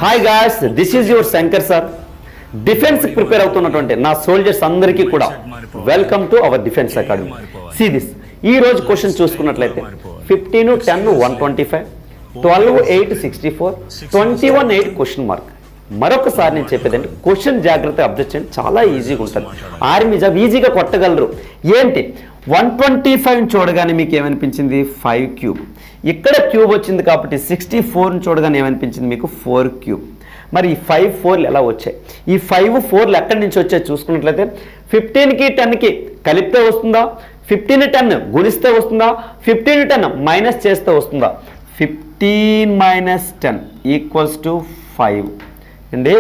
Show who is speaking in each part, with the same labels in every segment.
Speaker 1: Hi guys, this is your Shankar sir. Defence prepare అవుతున్నటువంటి నా soldiers అందరికీ కూడా welcome to our defence academy. See this, ఈ రోజు క్వశ్చన్ చూసుకున్నట్లయితే 15-10-125, 12-8-64, 21-8 క్వశ్చన్ మార్క్. మరొకసారి నేను చెప్పేదంటే క్వశ్చన్ జాగ్రత్తగా అబ్జర్వ్ చేయండి, చాలా ఈజీగా ఉంటుంది. ఆర్మీ జాబ్ ఈజీగా కొట్టగలరు. ఏంటి 125 చూడగానే మీకు ఏమనిపించింది? 5 క్యూబ్. ఇక్కడ క్యూబ్ వచ్చింది కాబట్టి 64 చూడగానే ఏమనిపించింది మీకు? 4 క్యూబ్. మరి ఈ 5 4లు ఎలా వచ్చాయి? ఈ 5 4లు ఎక్కడి నుంచి వచ్చాయి చూసుకున్నట్లయితే 15కి 10కి కలిపితే వస్తుందా? 15-10 గుణిస్తే వస్తుందా? 15-10 మైనస్ చేస్తే వస్తుందా? 15 - 10 = 5 అండి.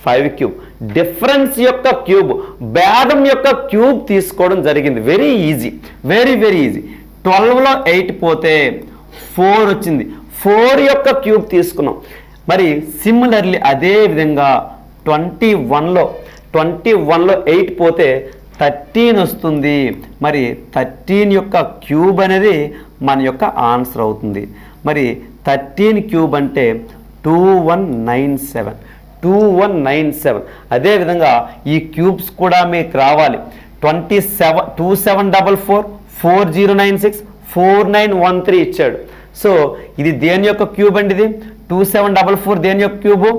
Speaker 1: 5 క్యూబ్. డిఫరెన్స్ యొక్క క్యూబ్, భేదం యొక్క క్యూబ్ తీసుకోవడం జరిగింది. Very easy, very very easy. 12లో 8 పోతే 4 వచ్చింది. 4 యొక్క క్యూబ్ తీసుకున్నాం. మరి సిమిలర్లీ అదే విధంగా 21లో 8 పోతే 13 వస్తుంది. మరి 13 యొక్క క్యూబ్ అనేది మన యొక్క ఆన్సర్ అవుతుంది. మరి 13 క్యూబ్ అంటే 2197. 2197. అదేవిధంగా ఈ క్యూబ్స్ కూడా మీకు రావాలి. 2744, 4096, 4913 ఇచ్చాడు. సో ఇది దేని యొక్క క్యూబ్ అండి? ఇది 2744 దేని యొక్క క్యూబు?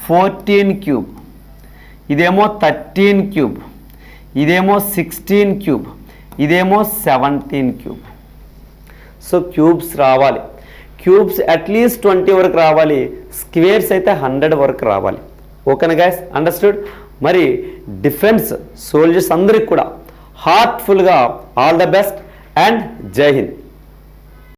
Speaker 1: 14 క్యూబ్. ఇదేమో 13 క్యూబ్, ఇదేమో 16 క్యూబ్, ఇదేమో 17 క్యూబ్. సో క్యూబ్స్ రావాలి. క్యూబ్స్ అట్లీస్ట్ 20 వరకు రావాలి. స్క్వేర్స్ అయితే 100 వరకు రావాలి. ఓకేనా గైస్? అండర్స్టూడ్? మరి డిఫెన్స్ సోల్జర్స్ అందరికి కూడా హార్ట్ఫుల్గా ఆల్ ద బెస్ట్ అండ్ జై హింద్.